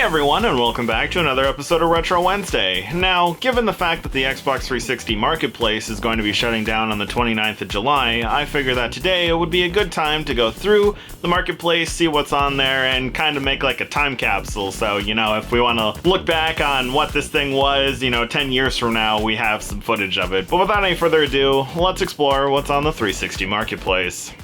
everyone, and welcome back to another episode of Retro Wednesday. Now, given the fact that the Xbox 360 Marketplace is going to be shutting down on the 29th of July, I figure that today it would be a good time to go through the Marketplace, see what's on there, and kind of make like a time capsule. So, if we want to look back on what this thing was, 10 years from now, we have some footage of it. But without any further ado, let's explore what's on the 360 Marketplace.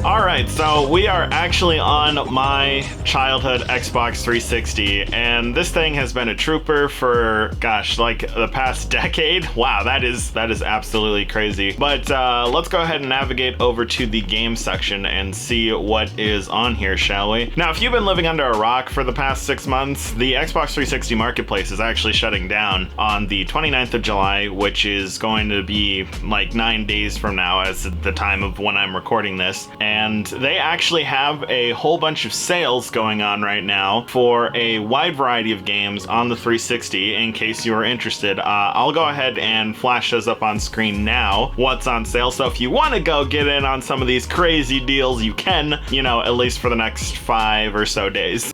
Alright, so we are actually on my childhood Xbox 360, and this thing has been a trooper for, like the past decade. Wow, that is absolutely crazy. But let's go ahead and navigate over to the game section and see what is on here, shall we? Now, if you've been living under a rock for the past 6 months, the Xbox 360 Marketplace is actually shutting down on the 29th of July, which is going to be like 9 days from now as the time of when I'm recording this. And they actually have a whole bunch of sales going on right now for a wide variety of games on the 360 in case you are interested. I'll go ahead and flash those up on screen now, what's on sale. So if you want to go get in on some of these crazy deals, you can, at least for the next 5 or so days.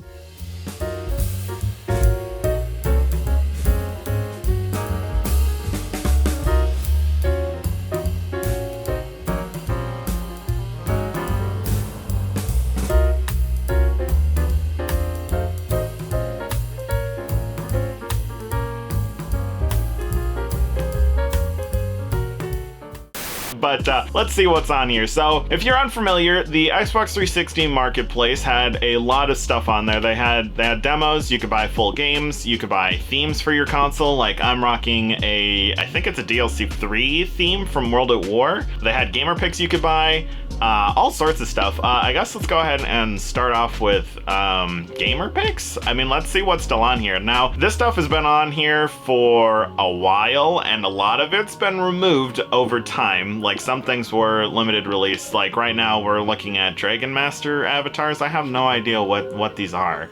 But let's see what's on here. So if you're unfamiliar, the Xbox 360 Marketplace had a lot of stuff on there. They had demos, you could buy full games, you could buy themes for your console. Like I'm rocking I think it's a DLC 3 theme from World at War. They had gamer picks you could buy, all sorts of stuff. I guess let's go ahead and start off with gamer picks. Let's see what's still on here. Now, this stuff has been on here for a while, and a lot of it's been removed over time. Like some things were limited release. Like right now we're looking at Dragon Master avatars. I have no idea what these are.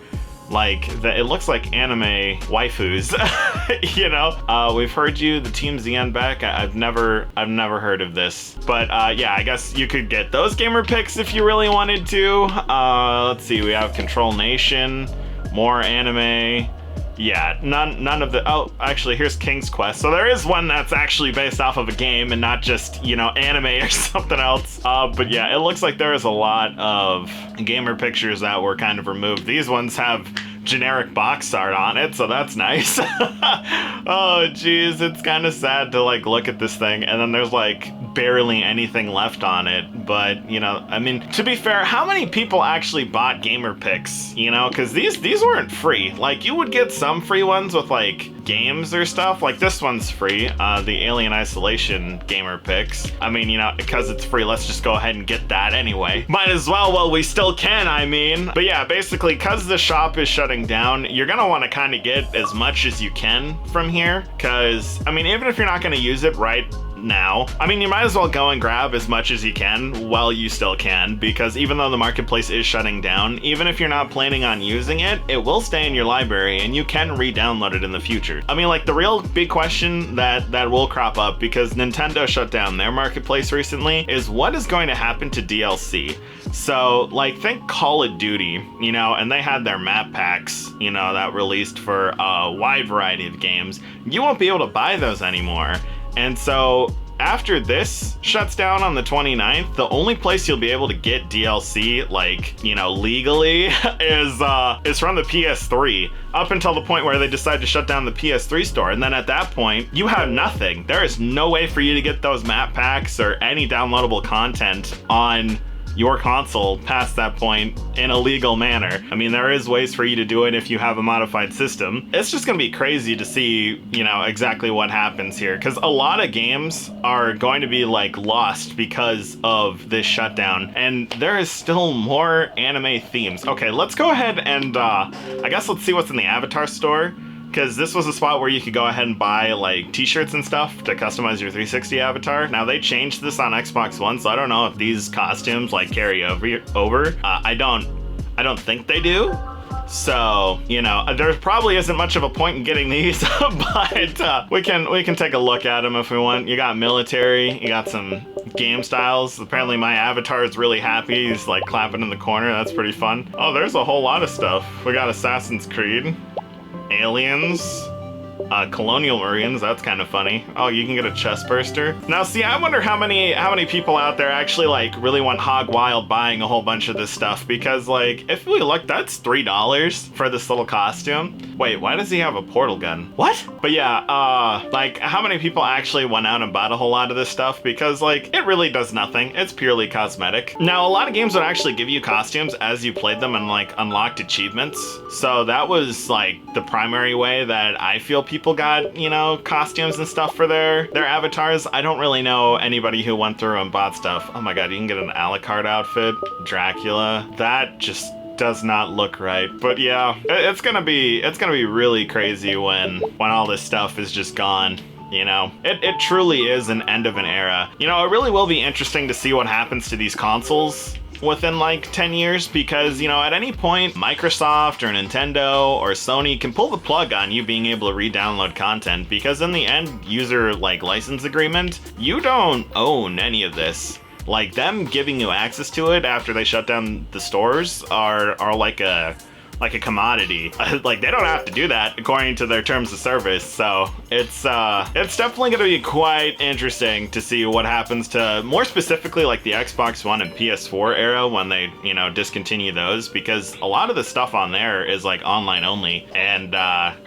It looks like anime waifus. We've heard you, the Team ZN back. I've never heard of this, but yeah, I guess you could get those gamer picks if you really wanted to. Let's see, we have Control Nation, more anime. Yeah, none of the. Oh, actually, here's King's Quest. So there is one that's actually based off of a game and not just, anime or something else. But yeah, it looks like there is a lot of gamer pictures that were kind of removed. These ones have generic box art on it, so that's nice. Oh, geez, it's kind of sad to look at this thing, and then there's barely anything left on it. But to be fair, how many people actually bought gamer picks? Because these weren't free. You would get some free ones with games or stuff. This one's free, the Alien Isolation gamer picks. Because it's free, let's just go ahead and get that anyway. Might as well while we still can, But yeah, basically, because the shop is shutting down, you're gonna want to kind of get as much as you can from here, because even if you're not going to use it right now, you might as well go and grab as much as you can while you still can, because even though the Marketplace is shutting down, even if you're not planning on using it, it will stay in your library and you can re-download it in the future. The real big question that will crop up, because Nintendo shut down their Marketplace recently, is what is going to happen to DLC? So think Call of Duty, and they had their map packs, that released for a wide variety of games. You won't be able to buy those anymore. And so after this shuts down on the 29th, the only place you'll be able to get DLC, legally, is from the PS3, up until the point where they decide to shut down the PS3 store. And then at that point, you have nothing. There is no way for you to get those map packs or any downloadable content on your console past that point in a legal manner. There is ways for you to do it if you have a modified system. It's just gonna be crazy to see, exactly what happens here, because a lot of games are going to be lost because of this shutdown, and there is still more anime themes. Okay, let's go ahead and I guess let's see what's in the Avatar store, because this was a spot where you could go ahead and buy t-shirts and stuff to customize your 360 avatar. Now they changed this on Xbox One, so I don't know if these costumes carry over. I don't think they do, So, you know, there probably isn't much of a point in getting these, but we can take a look at them if we want. You got military, you got some game styles. Apparently my avatar is really happy. He's like clapping in the corner. That's pretty fun. Oh, there's a whole lot of stuff. We got Assassin's Creed, Aliens, Colonial Marines, that's kind of funny. Oh, you can get a chest burster. Now, see, I wonder how many people out there actually like really want hog wild buying a whole bunch of this stuff, because like if we look, that's $3 for this little costume. Wait, why does he have a portal gun? What? But yeah, like how many people actually went out and bought a whole lot of this stuff, because like it really does nothing. It's purely cosmetic. Now, a lot of games would actually give you costumes as you played them and like unlocked achievements. So that was like the primary way that I feel people got, you know, costumes and stuff for their avatars. I don't really know anybody who went through and bought stuff. Oh my god, you can get an a la carte outfit, Dracula. That just does not look right. But yeah, it's gonna be really crazy when all this stuff is just gone. You know, it truly is an end of an era. You know, it really will be interesting to see what happens to these consoles within like 10 years, because, you know, at any point Microsoft or Nintendo or Sony can pull the plug on you being able to re-download content, because in the end user like license agreement, you don't own any of this. Like, them giving you access to it after they shut down the stores are like a commodity. Like, they don't have to do that according to their terms of service. So it's definitely going to be quite interesting to see what happens to, more specifically, like the Xbox One and PS4 era when they, you know, discontinue those, because a lot of the stuff on there is like online only, and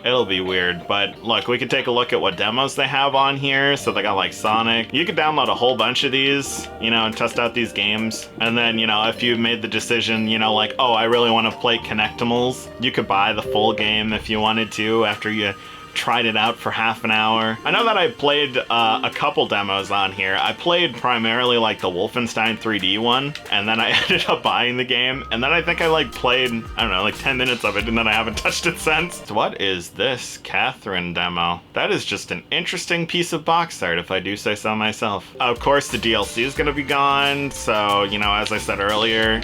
it'll be weird. But look, we could take a look at what demos they have on here. So they got like Sonic. You could download a whole bunch of these, you know, and test out these games. And then, you know, if you made the decision, you know, like, oh, I really want to play Connectimals, you could buy the full game if you wanted to after you tried it out for half an hour. I know that I played a couple demos on here. I played primarily like the Wolfenstein 3D one, and then I ended up buying the game, and then I think I like played, I don't know, like 10 minutes of it, and then I haven't touched it since. So what is this Catherine demo? That is just an interesting piece of box art, if I do say so myself. Of course, the DLC is gonna be gone, so, you know, as I said earlier,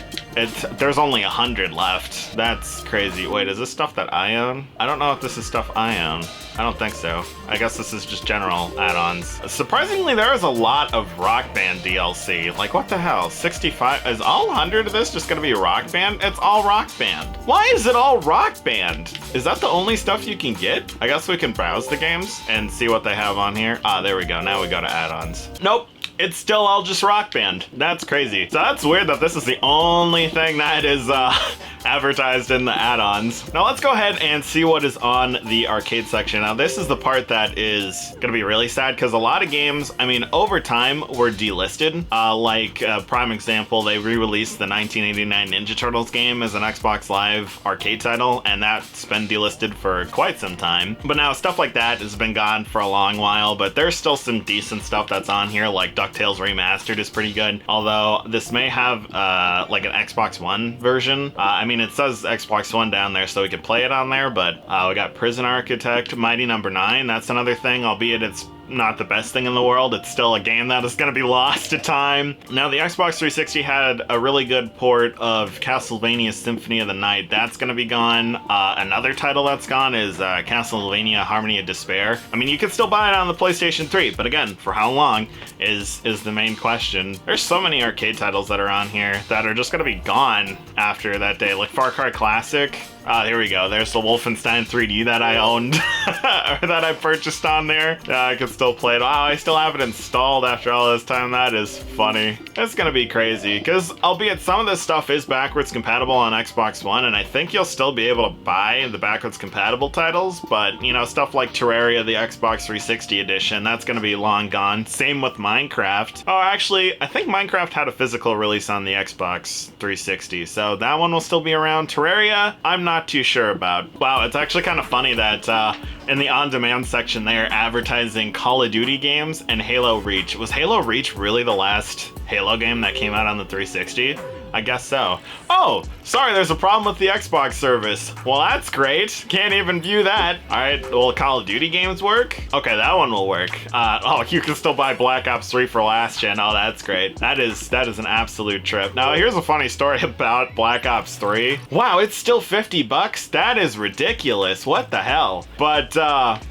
there's only 100 left. That's crazy. Wait, is this stuff that I own? I don't know if this is stuff I own. I don't think so. I guess this is just general add-ons. Surprisingly, there is a lot of Rock Band DLC. Like, what the hell? 65? Is all 100 of this just gonna be Rock Band? It's all Rock Band. Why is it all Rock Band? Is that the only stuff you can get? I guess we can browse the games and see what they have on here. Ah, there we go. Now we go to add-ons. Nope. It's still all just Rock Band. That's crazy. So that's weird that this is the only thing that is advertised in the add-ons. Now let's go ahead and see what is on the arcade section. Now this is the part that is gonna be really sad, because a lot of games, I mean, over time were delisted. Prime example, they re-released the 1989 Ninja Turtles game as an Xbox Live arcade title, and that's been delisted for quite some time. But now stuff like that has been gone for a long while, but there's still some decent stuff that's on here, like DuckTales Remastered is pretty good, although this may have like an Xbox One version. I mean, it says Xbox One down there, so we could play it on there, but we got Prison Architect, Mighty Number 9, that's another thing, albeit it's not the best thing in the world. It's still a game that is going to be lost to time. Now, the Xbox 360 had a really good port of Castlevania Symphony of the Night. That's going to be gone. Another title that's gone is Castlevania Harmony of Despair. I mean, you can still buy it on the PlayStation 3, but again, for how long is the main question. There's so many arcade titles that are on here that are just going to be gone after that day, like Far Cry Classic. Here we go. There's the Wolfenstein 3D that I owned, or that I purchased on there. I could still play it. Wow, I still have it installed after all this time. That is funny. It's gonna be crazy, because albeit some of this stuff is backwards compatible on Xbox One, and I think you'll still be able to buy the backwards compatible titles, but, you know, stuff like Terraria, the Xbox 360 edition, that's gonna be long gone. Same with Minecraft. Oh, actually, I think Minecraft had a physical release on the Xbox 360, so that one will still be around. Terraria, I'm not too sure about. Wow, it's actually kind of funny that in the on-demand section they're advertising Call of Duty games and Halo Reach. Was Halo Reach really the last Halo game that came out on the 360? I guess so. Oh, sorry, there's a problem with the Xbox service. Well, that's great. Can't even view that. All right, will Call of Duty games work? Okay, that one will work. Oh, you can still buy Black Ops 3 for last gen. Oh, that's great. That is an absolute trip. Now, here's a funny story about Black Ops 3. Wow, it's still $50? That is ridiculous. What the hell? But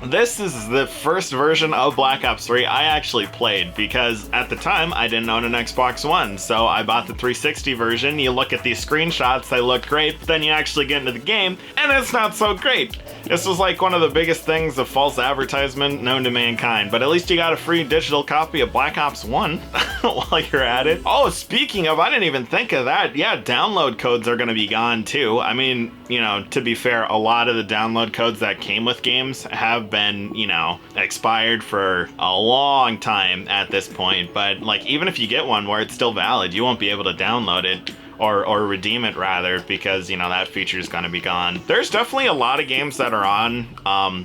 this is the first version of Black Ops 3 I actually played because at the time I didn't own an Xbox One, so I bought the 360 version. You look at these screenshots, they look great, but then you actually get into the game, and it's not so great. This was like one of the biggest things of false advertisement known to mankind, but at least you got a free digital copy of Black Ops 1 while you're at it. Oh, speaking of, I didn't even think of that. Yeah, download codes are gonna be gone too. I mean, you know, to be fair, a lot of the download codes that came with games have been, you know, expired for a long time at this point, but like even if you get one where it's still valid, you won't be able to download it or redeem it rather, because you know that feature is going to be gone. There's definitely a lot of games that are on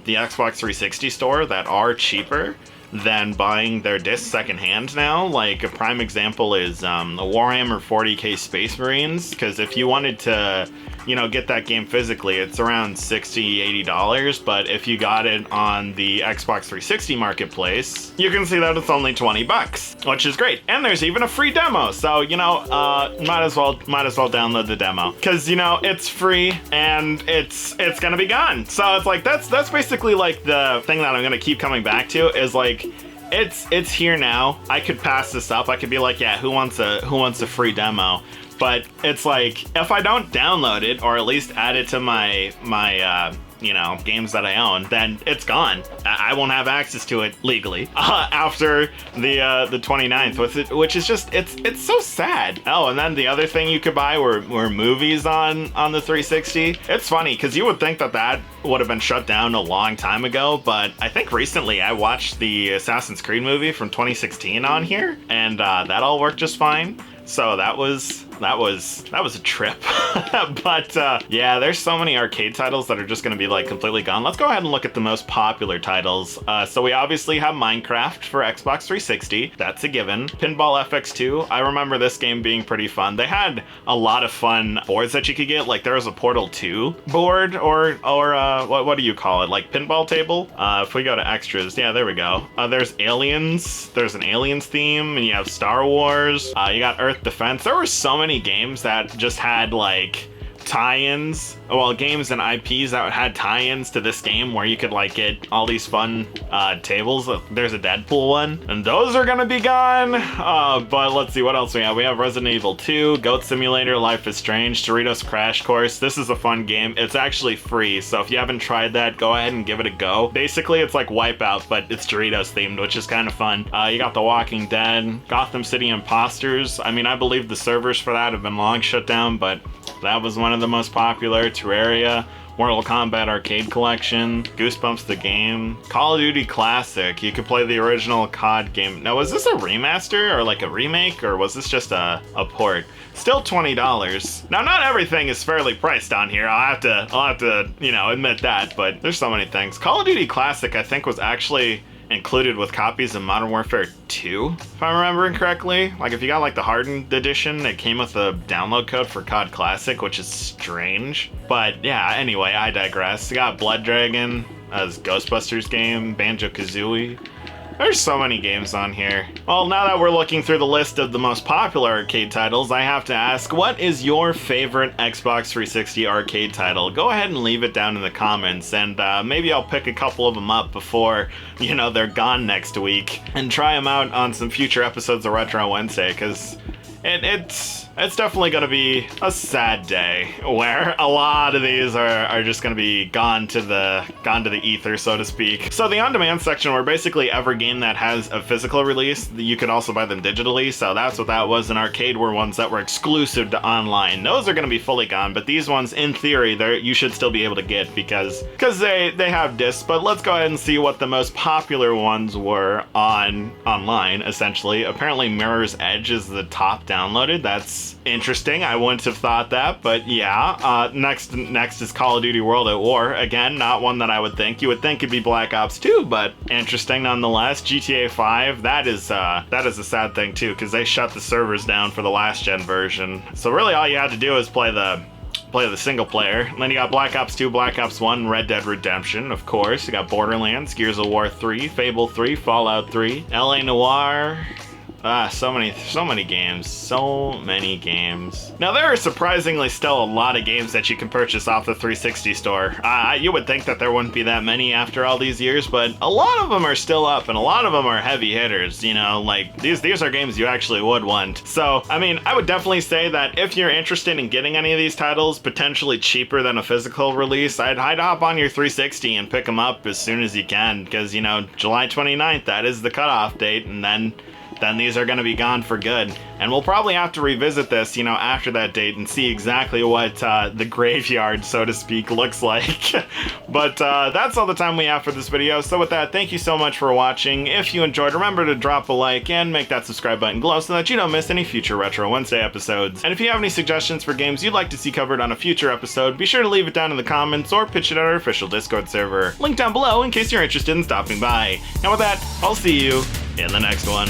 the Xbox 360 store that are cheaper than buying their discs secondhand now. Like a prime example is the Warhammer 40k Space Marines, because if you wanted to, you know, get that game physically, it's around $60-$80, but if you got it on the Xbox 360 marketplace, you can see that it's only $20, which is great. And there's even a free demo, so you know, might as well download the demo, because you know it's free and it's gonna be gone. So it's like that's basically like the thing that I'm gonna keep coming back to is like, it's here now. I could pass this up. I could be like, yeah, who wants a free demo? But it's like, if I don't download it, or at least add it to my you know, games that I own, then it's gone. I won't have access to it legally after the 29th, which is just, it's so sad. Oh, and then the other thing you could buy were movies on the 360. It's funny, because you would think that would have been shut down a long time ago, but I think recently I watched the Assassin's Creed movie from 2016 on here, and that all worked just fine. So that was a trip. But yeah, there's so many arcade titles that are just going to be like completely gone. Let's go ahead and look at the most popular titles. So we obviously have Minecraft for Xbox 360. That's a given. Pinball FX2. I remember this game being pretty fun. They had a lot of fun boards that you could get. Like there was a Portal 2 board, or what do you call it? Like pinball table. If we go to extras, yeah, there we go. There's Aliens. There's an Aliens theme, and you have Star Wars. You got Earth Defense. There were so many games that just had like tie-ins, well, games and IPs that had tie-ins to this game where you could like get all these fun tables. There's a Deadpool one, and those are gonna be gone. But let's see what else we have. We have Resident Evil 2, Goat Simulator, Life is Strange, Doritos Crash Course. This is a fun game. It's actually free, so if you haven't tried that, go ahead and give it a go. Basically, it's like Wipeout, but it's Doritos themed, which is kind of fun. You got The Walking Dead, Gotham City Imposters. I mean, I believe the servers for that have been long shut down, but that was one of the most popular. Terraria, Mortal Kombat Arcade Collection, Goosebumps the game, Call of Duty Classic. You could play the original COD game. Now, was this a remaster or like a remake, or was this just a port? Still $20. Now, not everything is fairly priced on here. I'll have to, you know, admit that, but there's so many things. Call of Duty Classic, I think, was actually included with copies of Modern Warfare 2, if I'm remembering correctly. Like if you got like the hardened edition, it came with a download code for COD Classic, which is strange. But yeah, anyway, I digress. You got Blood Dragon as Ghostbusters game, Banjo-Kazooie. There's so many games on here. Well, now that we're looking through the list of the most popular arcade titles, I have to ask, what is your favorite Xbox 360 arcade title? Go ahead and leave it down in the comments, and maybe I'll pick a couple of them up before, you know, they're gone next week, and try them out on some future episodes of Retro Wednesday, because it's definitely going to be a sad day where a lot of these are just going to be gone to the ether, so to speak. So the on-demand section were basically every game that has a physical release. You could also buy them digitally, so that's what that was. In arcade were ones that were exclusive to online. Those are going to be fully gone, but these ones, in theory, you should still be able to get because they have discs. But let's go ahead and see what the most popular ones were online, essentially. Apparently Mirror's Edge is the top downloaded. That's That's interesting. I wouldn't have thought that, but yeah. Next is Call of Duty World at War. Again, not one that I would think. You would think it'd be Black Ops 2, but interesting nonetheless. GTA 5, that is a sad thing too, because they shut the servers down for the last gen version. So really all you had to do is play the single player. And then you got Black Ops 2, Black Ops 1, Red Dead Redemption, of course. You got Borderlands, Gears of War 3, Fable 3, Fallout 3, LA Noire. So many games. Now there are surprisingly still a lot of games that you can purchase off the 360 store. You would think that there wouldn't be that many after all these years, but a lot of them are still up, and a lot of them are heavy hitters, you know, like these are games you actually would want. So, I mean, I would definitely say that if you're interested in getting any of these titles potentially cheaper than a physical release, I'd hop on your 360 and pick them up as soon as you can, because, you know, July 29th, that is the cutoff date, and then these are going to be gone for good. And we'll probably have to revisit this, you know, after that date and see exactly what the graveyard, so to speak, looks like. But that's all the time we have for this video. So with that, thank you so much for watching. If you enjoyed, remember to drop a like and make that subscribe button glow so that you don't miss any future Retro Wednesday episodes. And if you have any suggestions for games you'd like to see covered on a future episode, be sure to leave it down in the comments or pitch it at our official Discord server. Link down below in case you're interested in stopping by. And with that, I'll see you in the next one.